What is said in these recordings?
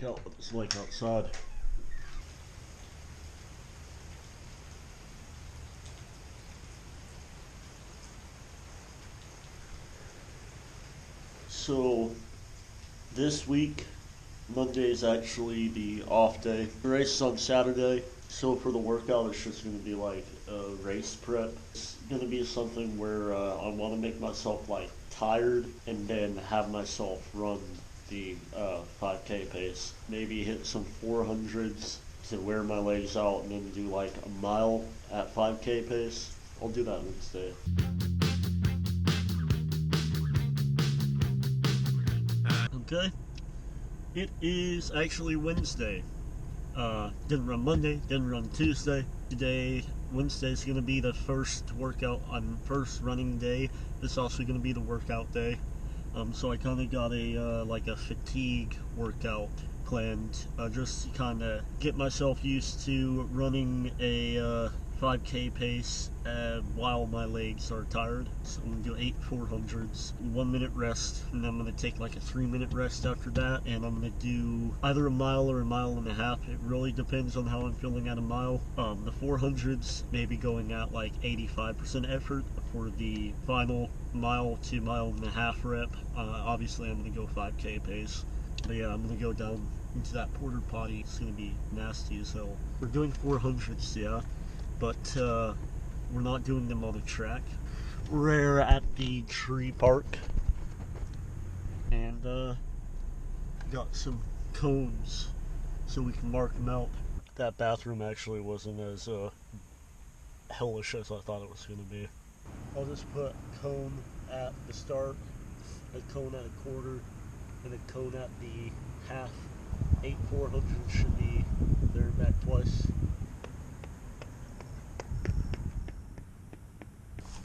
out what it's like outside. So this week, Monday is actually the off day. The race is on Saturday, so for the workout it's just going to be like a race prep. It's going to be something where I want to make myself like tired and then have myself run the 5K pace. Maybe hit some 400s to wear my legs out and then do like a mile at 5K pace. I'll do that Wednesday. Okay, it is actually Wednesday. Didn't run Monday, didn't run Tuesday. Today, Wednesday is going to be the first workout on first running day. It's also going to be the workout day. So I kind of got a like a fatigue workout planned, just to kind of get myself used to running a 5K pace while my legs are tired. So I'm going to do 8 400s, 1 minute rest, and then I'm going to take like a 3-minute rest after that, and I'm going to do either a mile or a mile and a half. It really depends on how I'm feeling at a mile. The 400s maybe going at like 85% effort. For the final mile to mile and a half rep, obviously I'm going to go 5K pace. But yeah, I'm going to go down into that porta potty. It's going to be nasty as hell. We're doing 400s, yeah. But we're not doing them on the track. We're at the tree park, and got some cones so we can mark them out. That bathroom actually wasn't as hellish as I thought it was going to be. I'll just put a cone at the start, a cone at a quarter, and a cone at the half. 8 400s should be there and back twice.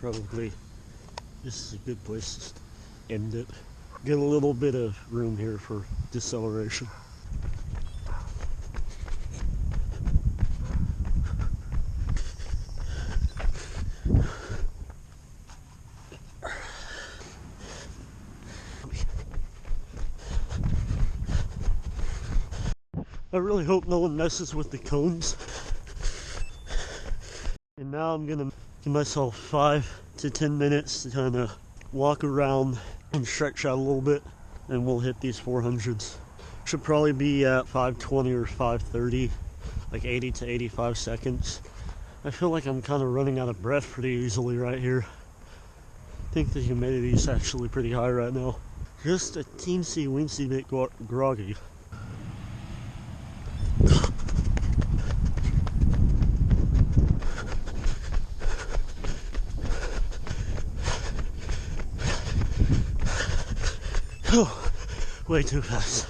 Probably this is a good place to end it. Get a little bit of room here for deceleration. I really hope no one messes with the cones. And now I'm gonna give myself 5 to 10 minutes to kind of walk around and stretch out a little bit, and we'll hit these 400s. Should probably be at 5:20 or 5:30, like 80 to 85 seconds. I feel like I'm kind of running out of breath pretty easily right here. I think the humidity is actually pretty high right now. Just a teensy-weensy bit groggy. Oh, way too fast.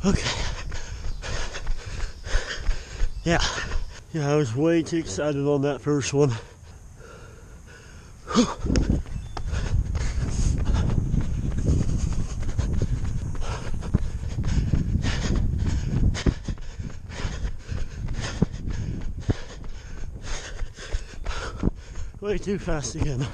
Okay. Yeah, I was way too excited on that first one. Way too fast again.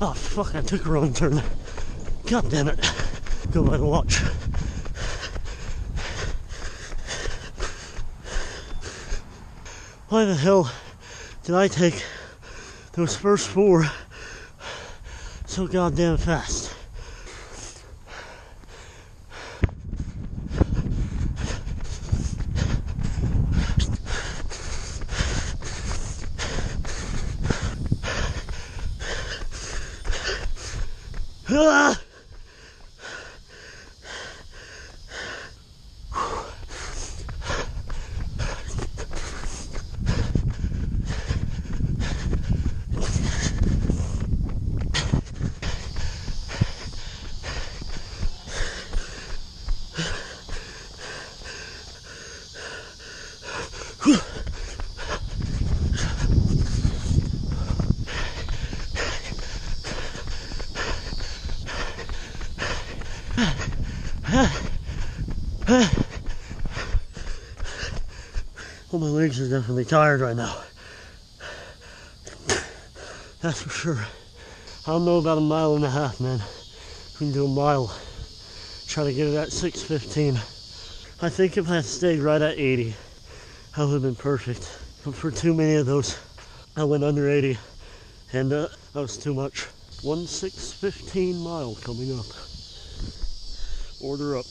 Oh fuck, I took a wrong turn. God damn it. Go by the watch. Why the hell did I take those first 4 so goddamn fast? Ah! Well, my legs are definitely tired right now. That's for sure. I don't know about a mile and a half, man. We can do a mile. Try to get it at 6:15. I think if I had stayed right at 80, that would have been perfect. But for too many of those, I went under 80, and that was too much. 1:6:15 mile coming up. Order up.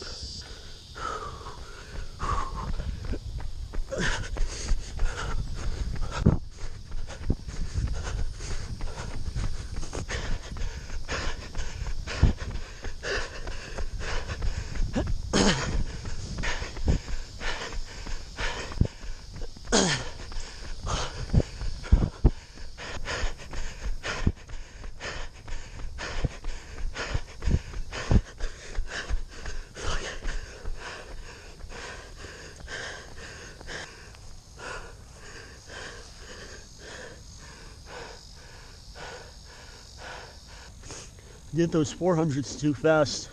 Did those 400s too fast.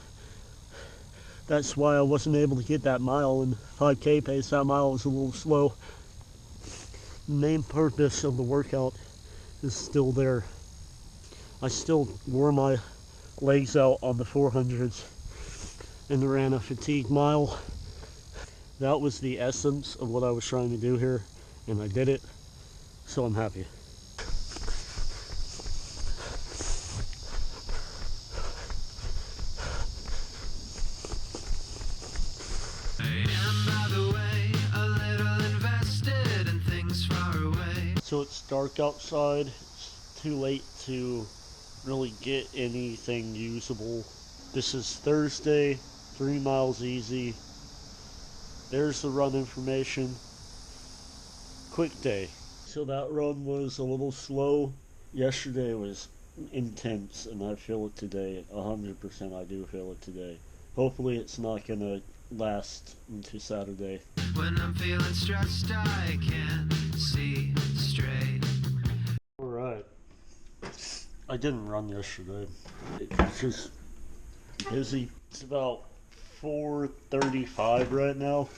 That's why I wasn't able to get that mile in 5K pace. That mile was a little slow. The main purpose of the workout is still there. I still wore my legs out on the 400s and ran a fatigue mile. That was the essence of what I was trying to do here, and I did it, so I'm happy. So it's dark outside. It's too late to really get anything usable. This is Thursday, 3 miles easy. There's the run information. Quick day. So that run was a little slow. Yesterday was intense, and I feel it today. 100% I do feel it today. Hopefully it's not gonna last into Saturday. When I'm feeling stressed, I can see straight. Alright. I didn't run yesterday. It's just busy. It's about 4:35 right now.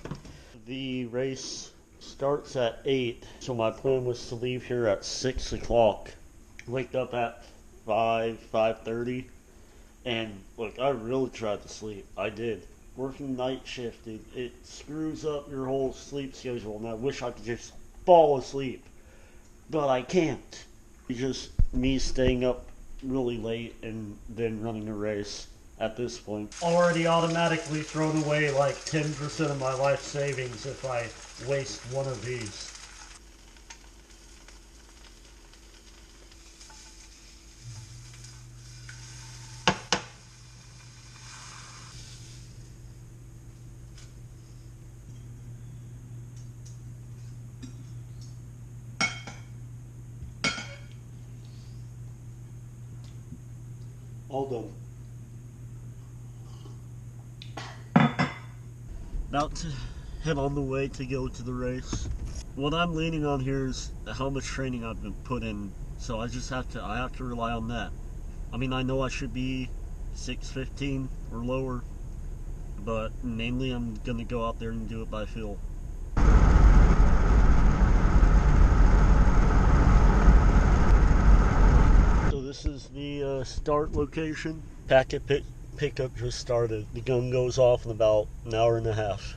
The race starts at 8, so my plan was to leave here at 6 o'clock. Wake up at 5:30, and look, I really tried to sleep. I did. Working night shift, it screws up your whole sleep schedule, and I wish I could just fall asleep, but I can't. It's just me staying up really late and then running a race at this point. Already automatically thrown away like 10% of my life savings if I waste one of these. All done. About to head on the way to go to the race. What I'm leaning on here is how much training I've been put in, so I have to rely on that. I mean, I know I should be 6:15 or lower, but mainly I'm gonna go out there and do it by feel. This is the start location. Packet pickup just started. The gun goes off in about an hour and a half.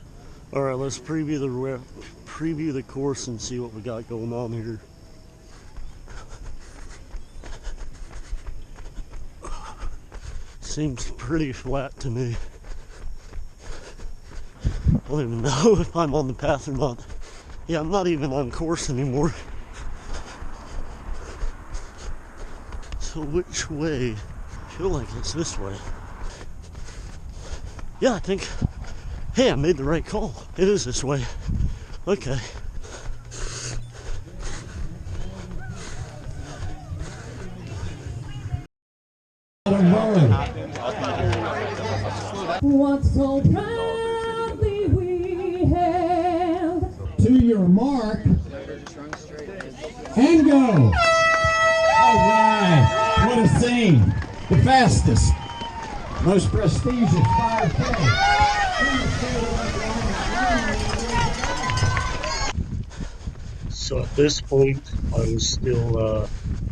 All right, let's preview the course and see what we got going on here. Seems pretty flat to me. I don't even know if I'm on the path or not. Yeah, I'm not even on course anymore. So which way? I feel like it's this way. Yeah, I think, hey, I made the right call. It is this way. Okay. What so proudly we held to your mark, and go. All right, what a scene. The fastest, most prestigious 5K. So at this point, I was still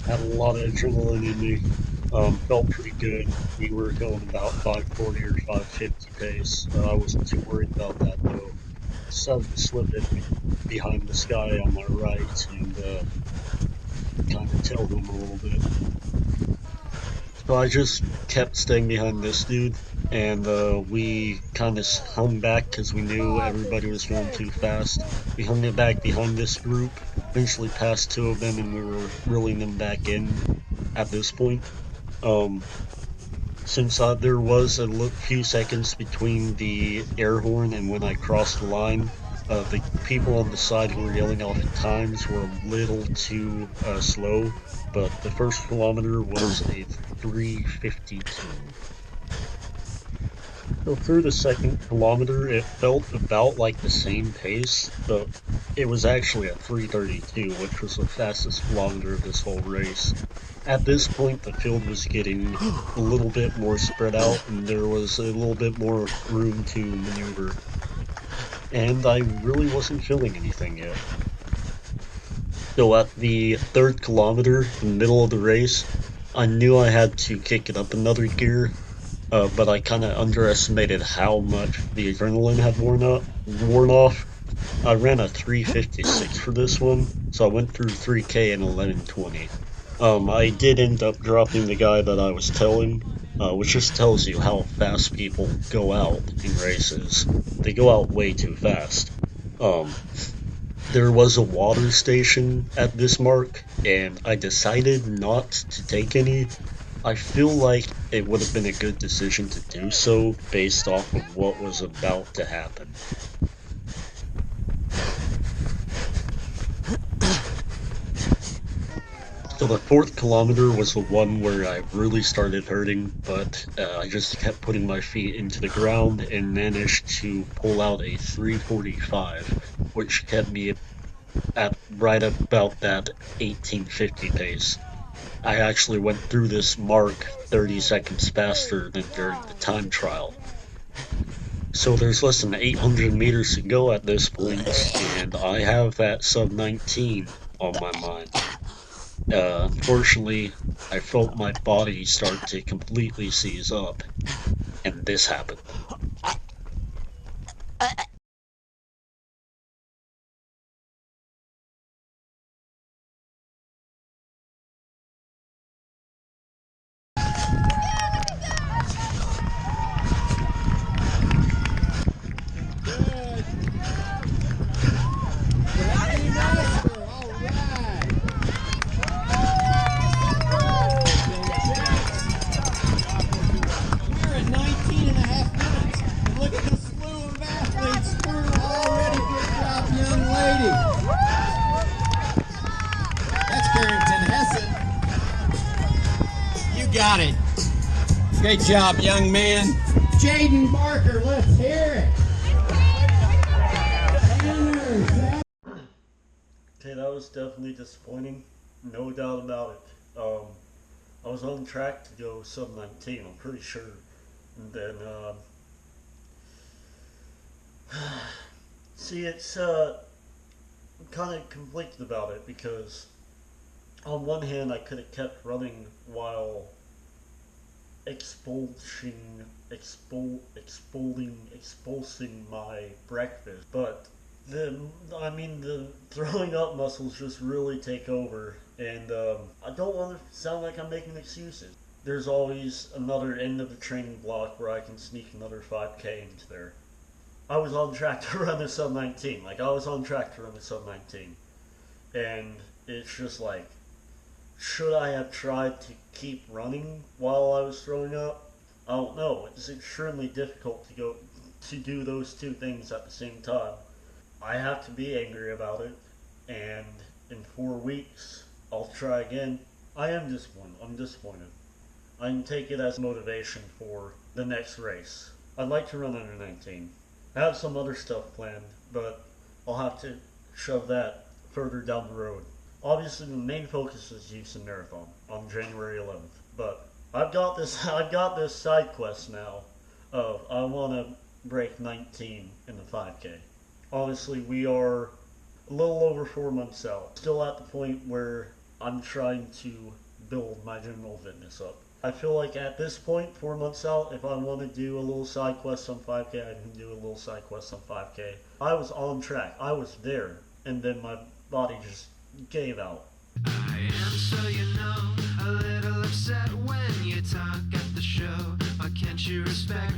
had a lot of adrenaline in me. Felt pretty good. We were going about 540 or 550 pace. I wasn't too worried about that though. Decided to slip it behind this guy on my right and kind of tailed him a little bit. So I just kept staying behind this dude, and we kind of hung back because we knew everybody was going too fast. We hung it back behind this group, eventually passed two of them, and we were reeling them back in at this point. Um, since there was a few seconds between the air horn and when I crossed the line, the people on the side who were yelling out times were a little too slow, but the first kilometer was a 3:52. So through the second kilometer, it felt about like the same pace, but it was actually a 3:32, which was the fastest kilometer of this whole race. At this point, the field was getting a little bit more spread out, and there was a little bit more room to maneuver. And I really wasn't feeling anything yet. So at the third kilometer, the middle of the race, I knew I had to kick it up another gear, but I kind of underestimated how much the adrenaline had worn off. I ran a 3:56 for this one, so I went through 3K in 11:20. I did end up dropping the guy that I was telling, which just tells you how fast people go out in races. They go out way too fast. Um, there was a water station at this mark, and I decided not to take any. I feel like it would have been a good decision to do so based off of what was about to happen. So the fourth kilometer was the one where I really started hurting, but I just kept putting my feet into the ground and managed to pull out a 3:45, which kept me at right about that 1850 pace. I actually went through this mark 30 seconds faster than during the time trial. So there's less than 800 meters to go at this point, and I have that sub 19 on my mind. Unfortunately, I felt my body start to completely seize up, and this happened. Got it. Great job, young man. Jaden Barker, let's hear it. Okay, that was definitely disappointing, no doubt about it. I was on track to go sub 19, I'm pretty sure. And then, see, it's I'm kind of conflicted about it because on one hand, I could have kept running while expulsing my breakfast, but the throwing up muscles just really take over, and I don't want to sound like I'm making excuses. There's always another end of the training block where I can sneak another 5K into there. I was on track to run a sub 19, and it's just like, should I have tried to keep running while I was throwing up? I don't know. It's extremely difficult to do those two things at the same time. I have to be angry about it, and in 4 weeks, I'll try again. I am disappointed. I'm disappointed. I can take it as motivation for the next race. I'd like to run under 19. I have some other stuff planned, but I'll have to shove that further down the road. Obviously, the main focus is Houston Marathon on January 11th, but I've got this side quest now of I want to break 19 in the 5K. Obviously, we are a little over 4 months out. Still at the point where I'm trying to build my general fitness up. I feel like at this point, 4 months out, if I want to do a little side quest on 5K, I can do a little side quest on 5K. I was on track. I was there. And then my body just gave out. I am, so you know, a little upset when you talk at the show. Why can't you respect